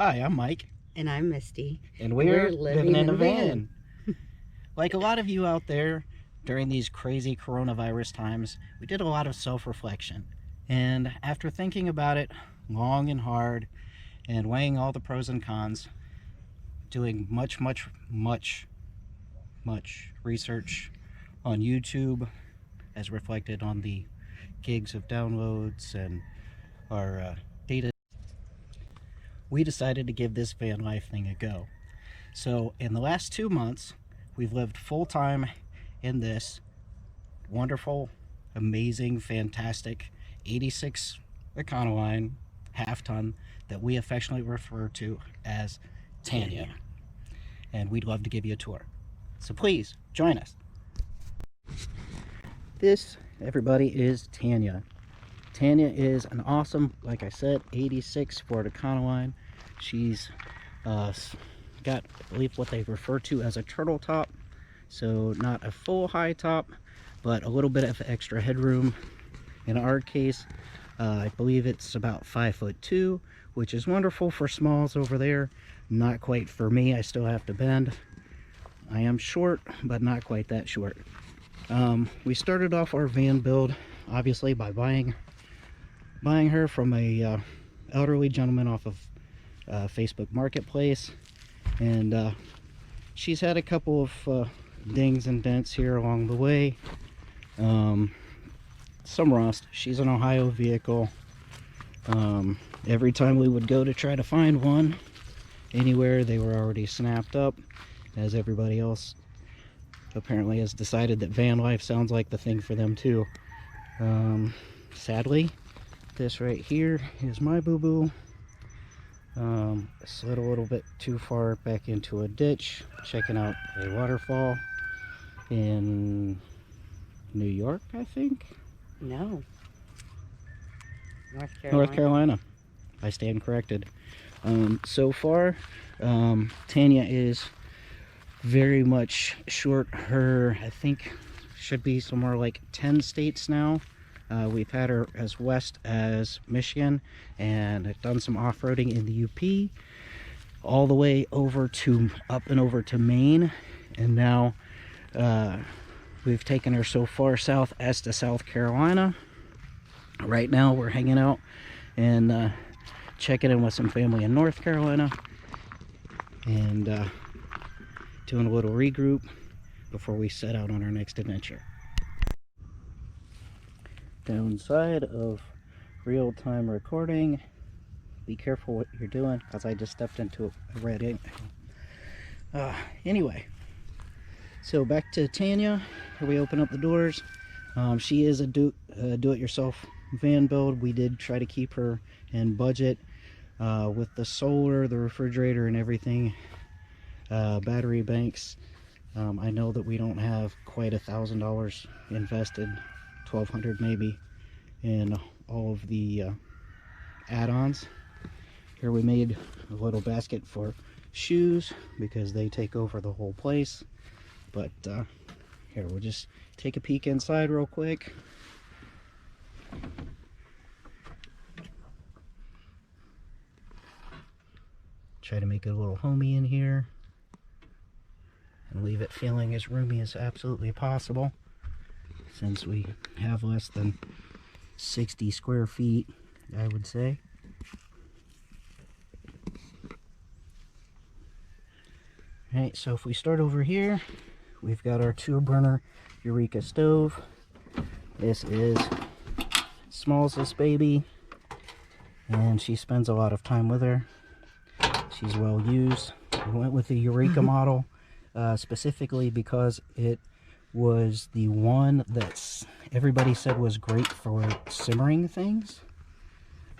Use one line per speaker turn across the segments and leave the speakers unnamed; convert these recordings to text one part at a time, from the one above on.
Hi, I'm Mike.
And I'm Misty.
And we're living in a van. Like a lot of you out there, during these crazy coronavirus times, we did a lot of self-reflection. And after thinking about it long and hard and weighing all the pros and cons, doing much research on YouTube as reflected on the gigs of downloads and our data, we decided to give this van life thing a go. So in the last 2 months, we've lived full-time in this wonderful, amazing, fantastic 86 Econoline half-ton that we affectionately refer to as Tanya. And we'd love to give you a tour. So please, join us. This, everybody, is Tanya. Tanya is an awesome, like I said, 86 Ford Econoline. She's got, I believe, what they refer to as a turtle top. So not a full high top, but a little bit of extra headroom. In our case, I believe it's about 5'2", which is wonderful for smalls over there. Not quite for me. I still have to bend. I am short, but not quite that short. We started off our van build, obviously, by buying her from a elderly gentleman off of Facebook Marketplace, and she's had a couple of dings and dents here along the way. Some rust. She's an Ohio vehicle. Every time we would go to try to find one anywhere, they were already snapped up, as everybody else apparently has decided that van life sounds like the thing for them too. Sadly, this right here is my boo-boo. Slid a little bit too far back into a ditch, checking out a waterfall in New York, I think?
No.
North Carolina. I stand corrected. So far, Tanya is very much short. Her, I think, should be somewhere like 10 states now. We've had her as west as Michigan, and I've done some off-roading in the UP, all the way over to up and over to Maine, and now we've taken her so far south as to South Carolina. Right now we're hanging out and checking in with some family in North Carolina, and doing a little regroup before we set out on our next adventure. Downside of real-time recording: be careful what you're doing, because I just stepped into a red ink. Anyway, so back to Tanya. Here we open up the doors. She is a do-it-yourself van build. We did try to keep her in budget with the solar, the refrigerator, and everything. Battery banks. I know that we don't have quite $1,000 invested, $1,200 maybe, in all of the add-ons. Here we made a little basket for shoes because they take over the whole place. But here, we'll just take a peek inside real quick. Try to make it a little homey in here and leave it feeling as roomy as absolutely possible, since we have less than 60 square feet, I would say. Alright, so if we start over here, we've got our 2-burner Eureka stove. This is Smalls' baby, and she spends a lot of time with her. She's well used. We went with the Eureka model specifically because it was the one that everybody said was great for simmering things.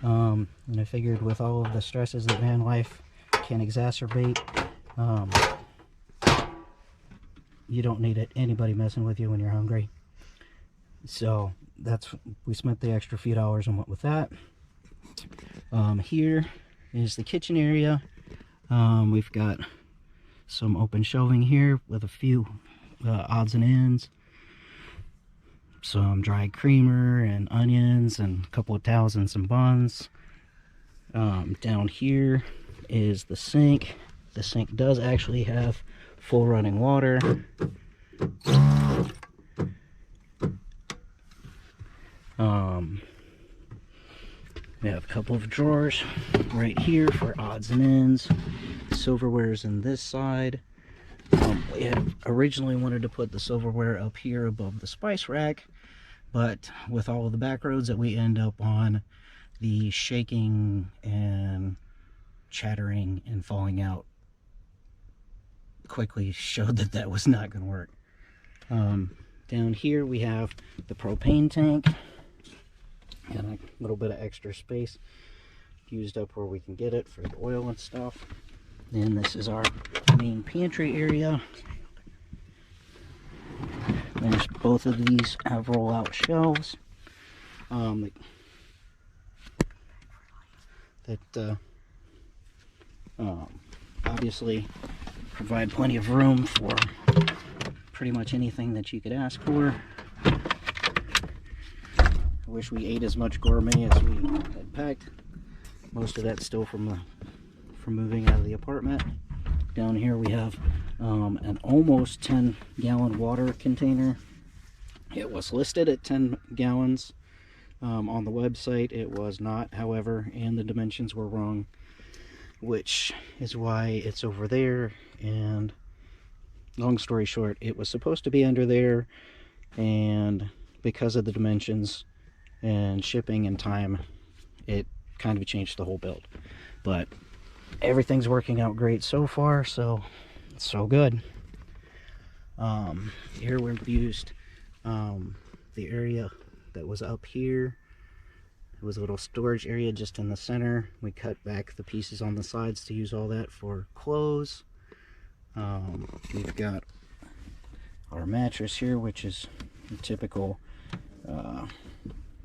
And I figured with all of the stresses that van life can exacerbate, you don't need anybody messing with you when you're hungry. So we spent the extra few dollars and went with that. Here is the kitchen area. We've got some open shelving here with a few odds and ends, some dried creamer and onions and a couple of towels and some buns. Down here is the sink. The sink does actually have full running water. We have a couple of drawers right here for odds and ends. Silverware's in this side. We had originally wanted to put the silverware up here above the spice rack, but with all of the back roads that we end up on, the shaking and chattering and falling out quickly showed that that was not going to work. Down here we have the propane tank and a little bit of extra space used up where we can get it for the oil and stuff. Then this is our main pantry area. There's both of these have roll-out shelves that obviously provide plenty of room for pretty much anything that you could ask for. I wish we ate as much gourmet as we had packed. Most of that's still from moving out of the apartment. Down here we have an almost 10-gallon water container. It was listed at 10 gallons on the website. It was not, however, and the dimensions were wrong, which is why it's over there. And long story short, it was supposed to be under there, and because of the dimensions and shipping and time, it kind of changed the whole build. But everything's working out great so far, so good. Here we've used the area that was up here. It was a little storage area just in the center. We cut back the pieces on the sides to use all that for clothes. We've got our mattress here, which is a typical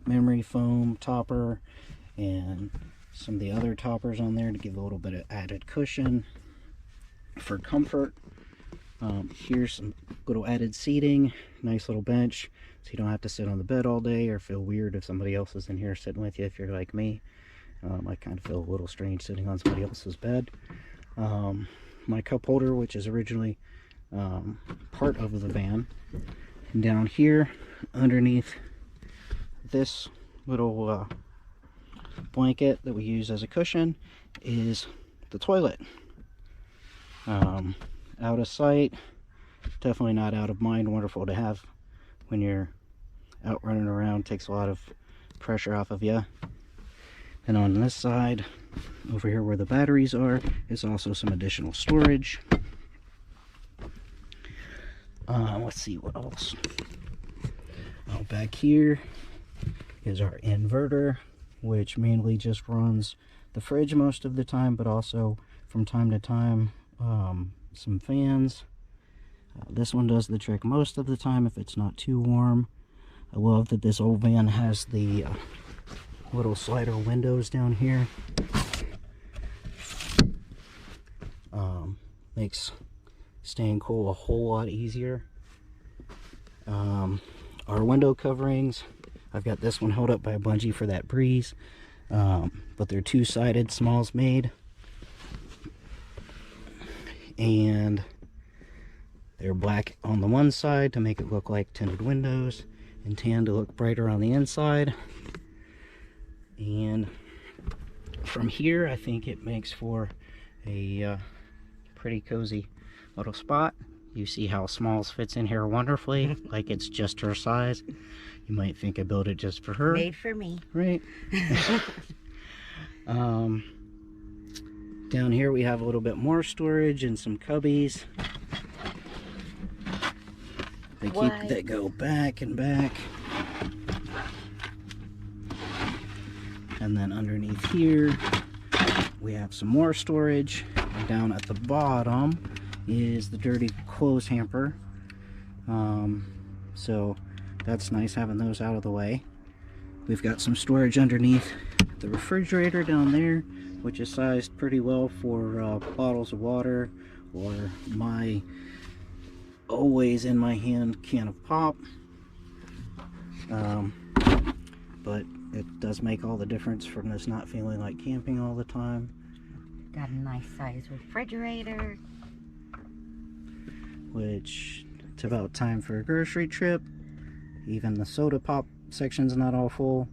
memory foam topper, and some of the other toppers on there to give a little bit of added cushion for comfort. Here's some little added seating, nice little bench, so you don't have to sit on the bed all day or feel weird if somebody else is in here sitting with you. If you're like me, I kind of feel a little strange sitting on somebody else's bed. My cup holder, which is originally part of the van. And down here underneath this little blanket that we use as a cushion is the toilet. Out of sight, definitely not out of mind. Wonderful to have when you're out running around. Takes a lot of pressure off of you. And on this side over here where the batteries are is also some additional storage. Let's see what else. Back here is our inverter, which mainly just runs the fridge most of the time, but also from time to time some fans. This one does the trick most of the time if it's not too warm. I love that this old van has the little slider windows down here. Makes staying cool a whole lot easier. Our window coverings, I've got this one held up by a bungee for that breeze, but they're two-sided, smalls made, and they're black on the one side to make it look like tinted windows, and tan to look brighter on the inside. And from here, I think it makes for a pretty cozy little spot. You see how Smalls fits in here wonderfully, like it's just her size. You might think I built it just for her.
Made for me.
Right. Down here we have a little bit more storage and some cubbies. They go back and back. And then underneath here we have some more storage. And down at the bottom is the dirty clothes hamper. So that's nice having those out of the way. We've got some storage underneath the refrigerator down there, which is sized pretty well for bottles of water or my always in my hand can of pop. But it does make all the difference from this not feeling like camping all the time.
Got a nice size refrigerator.
Which it's about time for a grocery trip. Even the soda pop section's not all full.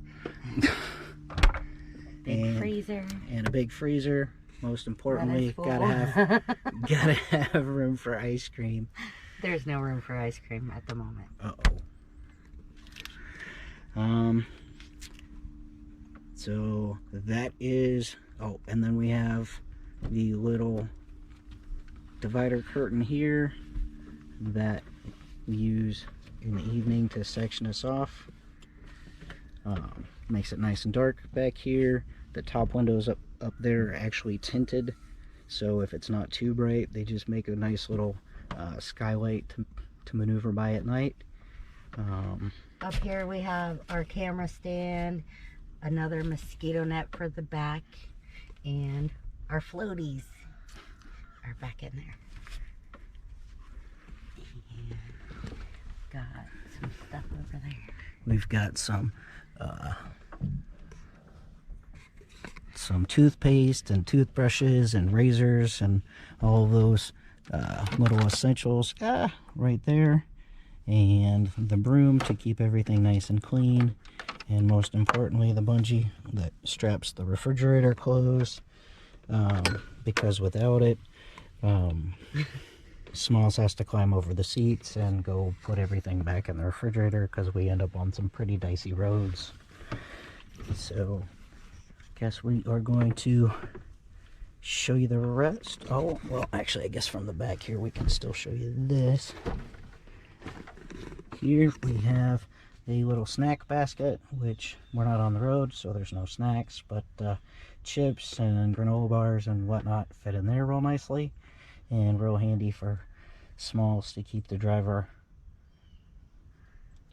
Big freezer.
And a big freezer. Most importantly,
full.
gotta have room for ice cream.
There's no room for ice cream at the moment.
So that is, and then we have the little divider curtain here that we use in the evening to section us off. Makes it nice and dark back here. The top windows up there are actually tinted, so if it's not too bright, they just make a nice little skylight to maneuver by at night.
Up here we have our camera stand, another mosquito net for the back, and our floaties are back in there. And got some stuff over there.
We've got some toothpaste and toothbrushes and razors and all of those little essentials right there, and the broom to keep everything nice and clean, and most importantly the bungee that straps the refrigerator closed, because without it Smalls has to climb over the seats and go put everything back in the refrigerator because we end up on some pretty dicey roads. So guess we are going to show you the rest. Oh, well, actually, I guess from the back here we can still show you this. Here we have a little snack basket, which we're not on the road, so there's no snacks, but chips and granola bars and whatnot fit in there real nicely, and real handy for Smalls to keep the driver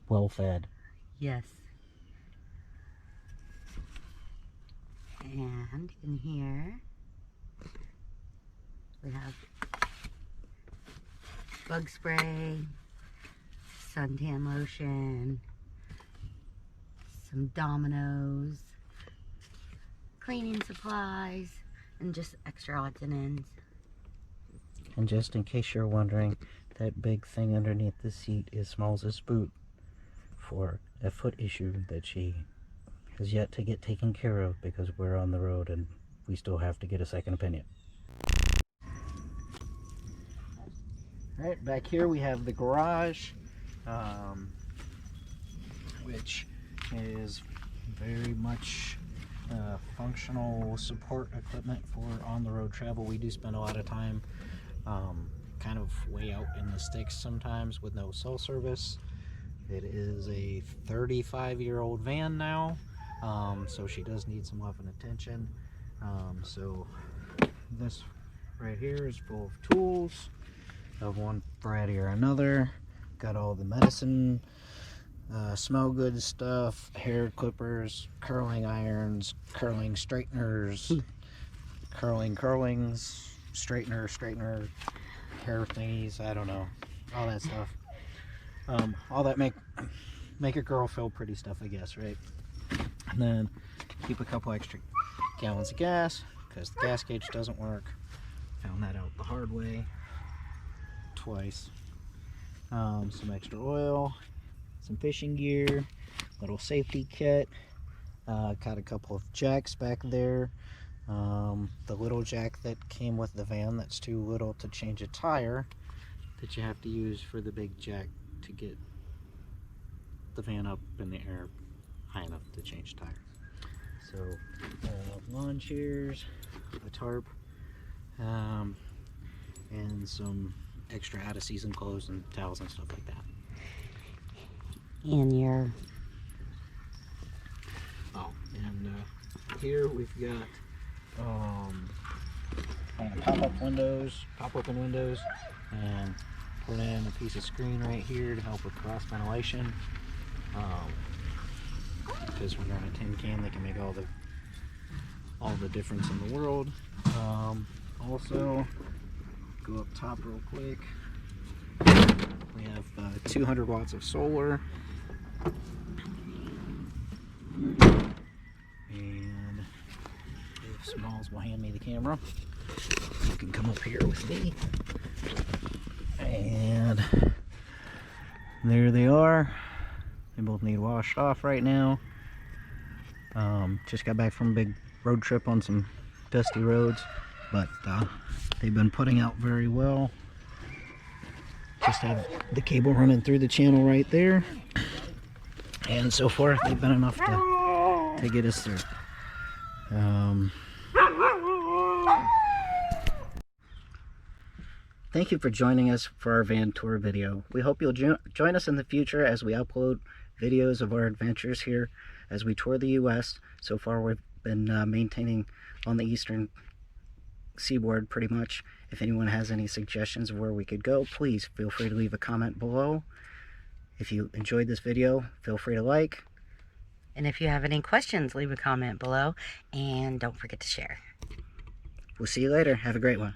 well fed.
Yes. And in here we have bug spray, suntan lotion, some Dominoes, cleaning supplies, and just extra odds and ends.
And just in case you're wondering, that big thing underneath the seat is Smalls' boot for a foot issue that she has yet to get taken care of because we're on the road and we still have to get a second opinion. Alright, back here we have the garage, which is very much functional support equipment for on-the-road travel. We do spend a lot of time kind of way out in the sticks sometimes with no cell service. It is a 35-year-old van now, so she does need some love and attention. So this right here is full of tools of one variety or another. Got all the medicine, smell good stuff, hair clippers, curling irons, curling straighteners, curlings, straightener, hair thingies, I don't know, all that stuff. All that make a girl feel pretty stuff, I guess, right? And then keep a couple extra gallons of gas because the gas gauge doesn't work. Found that out the hard way twice. Some extra oil, some fishing gear, little safety kit. Got a couple of jacks back there. The little jack that came with the van that's too little to change a tire that you have to use for the big jack to get the van up in the air high enough to change tires. So lawn chairs, a tarp, and some extra out of season clothes and towels and stuff like that.
And your
here we've got pop-open windows, and put in a piece of screen right here to help with cross ventilation. Because when you're on a tin can, they can make all the difference in the world. Also, go up top real quick. We have 200 watts of solar. And if Smalls will hand me the camera. You can come up here with me. And there they are. They both need washed off right now. Just got back from a big road trip on some dusty roads, but they've been putting out very well. Just have the cable running through the channel right there, and so far they've been enough to get us through. Thank you for joining us for our van tour video. We hope you'll join us in the future as we upload videos of our adventures here as we tour the U.S. So far we've been maintaining on the eastern seaboard pretty much. If anyone has any suggestions of where we could go, please feel free to leave a comment below. If you enjoyed this video, feel free to like.
And if you have any questions, leave a comment below. And don't forget to share.
We'll see you later. Have a great one.